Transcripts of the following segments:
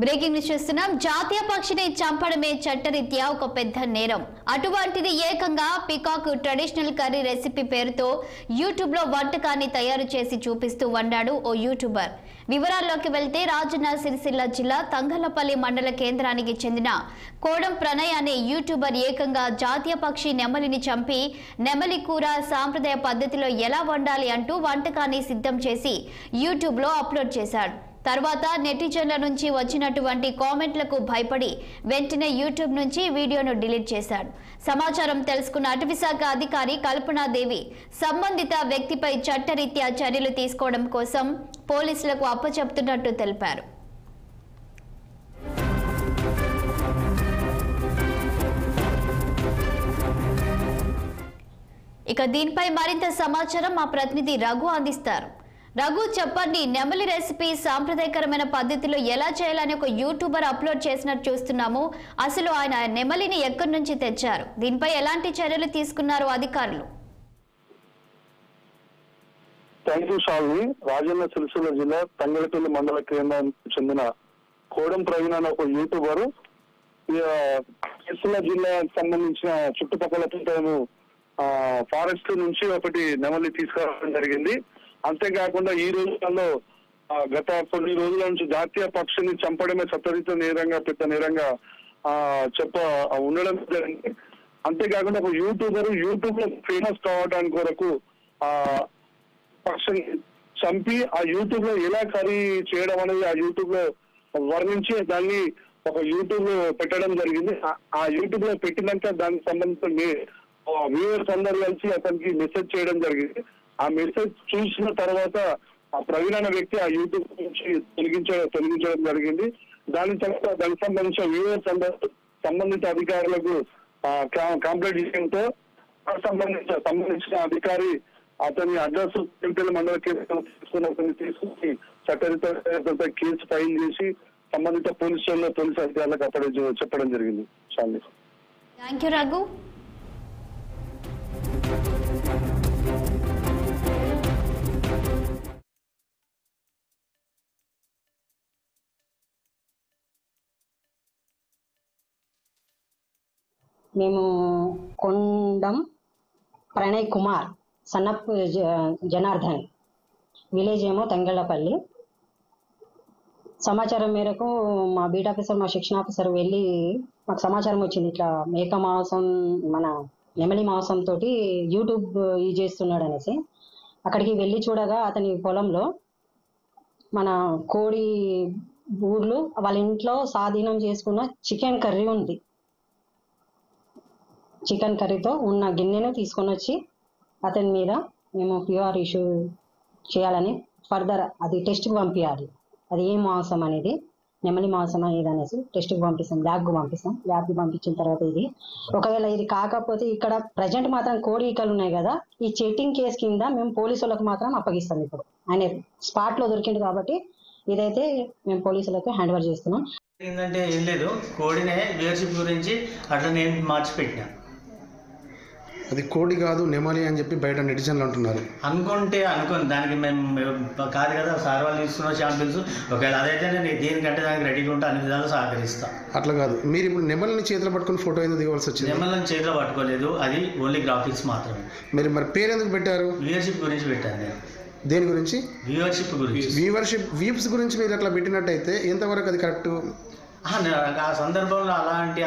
Breaking news చూస్తున్నాం. జాతీయ పక్షిని చంపడమే చట్టరీత్యా ఒక పెద్ద నేరం. అటువంటిది ఏకంగా పికాక్ ట్రెడిషనల్ కర్రీ రెసిపీ పేరుతో యూట్యూబ్ లో వంటకాన్ని తయారు చేసి చూపిస్తూ వండాడు ఓ యూట్యూబర్. వివరాల్లోకి వెళ్తే రాజన్న సిరిసిల్ల జిల్లా తంగళ్లపల్లి మండల కేంద్రానికి చెందిన కోడం ప్రణయ్ అనే యూట్యూబర్ ఏకంగా జాతీయ పక్షి నెమలిని చంపి నెమలి కూర సాంప్రదాయ పద్ధతిలో ఎలా వండాలి అంటూ వంటకాన్ని సిద్ధం చేసి యూట్యూబ్ లో అప్లోడ్ చేశాడు. తర్వాత నెటిజన్ల నుంచి వచ్చినటువంటి కామెంట్లకు భయపడి వెంటనే యూట్యూబ్ నుంచి వీడియోను డిలీట్ చేశాడు. సమాచారం తెలుసుకున్న అటవీశాఖ అధికారి కల్పనాదేవి సంబంధిత వ్యక్తిపై చట్టరీత్యా చర్యలు తీసుకోవడం కోసం పోలీసులకు అప్పచెప్తున్నట్టు తెలిపారు. ఇక దీనిపై మరింత సమాచారం మా ప్రతినిధి రఘు అందిస్తారు. రఘు, చెప్పండి, నెమలి రెసిపీ సాంప్రదాయకరమైన పద్ధతిలో ఎలా చేయాలని ఒక యూట్యూబర్ అప్లోడ్ చేసినట్టు చూస్తున్నాము. అసలు ఆయన నెమలిని ఎక్కడి నుంచి తెచ్చారు? దీనిపై ఎలాంటి చర్యలు తీసుకున్నారు అధికారులు? Thank you Shalvi. రాజన్న సిరిసిల్ల జిల్లా తంగళ్లపల్లి మండల కేంద్రానికి చెందిన కోడం ప్రవీణ్ అనే ఒక యూట్యూబర్ సిరిసిల్ల జిల్లాకు సంబంధించిన చుట్టుపక్కల ప్రాంతాలను ఫారెస్ట్ నుంచి ఒకటి నెమలి తీసుకురావడం జరిగింది. అంతేకాకుండా ఈ రోజులలో గత కొన్ని రోజుల నుంచి జాతీయ పక్షిని చంపడమే చట్టరీత్యా నేరంగా పెద్ద నేరంగా ఉండడం జరిగింది. అంతేకాకుండా ఒక యూట్యూబ్ లో ఫేమస్ కావడానికి కొరకు పక్షిని చంపి ఆ యూట్యూబ్ లో ఎలా కర్రీ చేయడం అనేది ఆ యూట్యూబ్ లో వర్ణించి దాన్ని ఒక యూట్యూబ్ లో పెట్టడం జరిగింది. ఆ యూట్యూబ్ లో పెట్టినాక దానికి సంబంధించిన వ్యూవర్స్ అందరూ కలిసి అతనికి మెసేజ్ చేయడం జరిగింది. ఆ మెసేజ్ చూసిన తర్వాత ఆ ప్రవీణ్ అనే వ్యక్తి ఆ యూట్యూబ్ నుంచి తొలగించడం జరిగింది. దానికి సంబంధించిన వ్యూవర్స్ అందరూ సంబంధిత అధికారులకు కంప్లైంట్ చేయడంతో సంబంధించిన అధికారి అతని అడ్రస్ తిరుపతి మండల కేంద్రం తీసుకుని చట్టరీత్యా కేసు ఫైల్ చేసి సంబంధిత పోలీస్ అధికారులకు అప్పుడే చెప్పడం జరిగింది. Thank you Raghu. మేము కొండం ప్రణయ్ కుమార్ సన్నప్ జనార్దన్, విలేజ్ ఏమో తంగళ్లపల్లి. సమాచారం మేరకు మా బీట్ ఆఫీసర్, మా శిక్షణ ఆఫీసర్ వెళ్ళి మాకు సమాచారం వచ్చింది, ఇట్లా మేక మాంసం మన నెమలి మాంసం తోటి యూట్యూబ్ యూజ్ చేస్తున్నాడు అనేసి. అక్కడికి వెళ్ళి చూడగా అతని పొలంలో మన కోడి ఊర్లు వాళ్ళ ఇంట్లో స్వాధీనం చేసుకున్న చికెన్ కర్రీ ఉంది. చికెన్ కర్రీతో ఉన్న గిన్నెను తీసుకొని వచ్చి అతని మీద మేము ప్యూఆర్ ఇష్యూ చేయాలని ఫర్దర్ అది టెస్ట్కి పంపించాలి. అది ఏ మాంసం అనేది, నెమలి మాంసం అనేది అనేసి టెస్ట్కి పంపిస్తాం, ల్యాబ్కి పంపిస్తాం. ల్యాబ్కి పంపించిన తర్వాత ఇది ఒకవేళ ఇది కాకపోతే ఇక్కడ ప్రజెంట్ మాత్రం కోడి ఈకలు ఉన్నాయి కదా, ఈ చెట్టింగ్ కేసు కింద మేము పోలీసు వాళ్ళకి మాత్రం అప్పగిస్తాం. ఇప్పుడు ఆయన స్పాట్లో దొరికింది కాబట్టి ఇదైతే మేము పోలీసులకు హ్యాండ్ ఓవర్ చేస్తున్నాం. ఏంటంటే ఏం లేదు, కోడినే వ్యూవర్షిప్ గురించి అట్లా నేను మార్చి పెట్టినా. అది కోడి కాదు నెమలి అని చెప్పి బయట నెటిజన్లు అంటున్నారు. అనుకోండి దానికి మేము కాదు కదా, సార్ వాళ్ళు తీసుకున్న ఛాంపియన్స్. ఒకవేళ అదైతే నేను దేనికంటే దానికి రెడీగా ఉంటే అన్ని విధాలు సహకరిస్తాను. అట్లా కాదు, మీరు ఇప్పుడు నెమలిని చేతిలో పట్టుకుని ఫోటో ఎందుకు దిగవలసి వచ్చింది? నెమలిని చేతిలో పట్టుకోలేదు, అది ఓన్లీ గ్రాఫిక్స్ మాత్రమే. మరి పేరు ఎందుకు పెట్టారు? వ్యూవర్షిప్ గురించి పెట్టాను నేను. దేని గురించి? వ్యూవర్షిప్ గురించి. వ్యూస్ గురించి మీరు అట్లా పెట్టినట్టయితే ఎంతవరకు అది కరెక్ట్? ఆ సందర్భంలో అలాంటి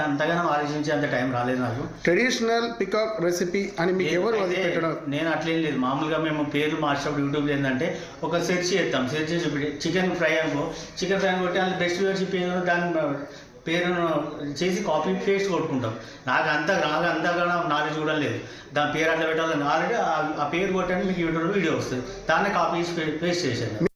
అంతగానో ఆలోచించేంత టైం రాలేదు నాకు. ట్రెడిషనల్ పికాక్ రెసిపీ అని మీకు ఎవరు అది పెట్టడం? నేను అట్లేం లేదు, మామూలుగా మేము పేర్లు మార్చినప్పుడు యూట్యూబ్లో ఏంటంటే ఒక సెర్చ్ చేస్తాం. సెర్చ్ చేసి చికెన్ ఫ్రై అనుకో, చికెన్ ఫ్రై అని కొట్టి అందులో బెస్ట్ వ్యూవర్షిప్ ఏదో దాని పేరును చేసి కాపీ పేస్ట్ కొట్టుకుంటాం. నాకు అంతగా నాలెడ్జ్ కూడా లేదు. దాని పేరు అట్లా పెట్టాలని ఆల్రెడీ ఆ పేరు కొట్టడానికి మీకు యూట్యూబ్లో వీడియో వస్తుంది, దాన్ని కాపీ పేస్ట్ చేశాను.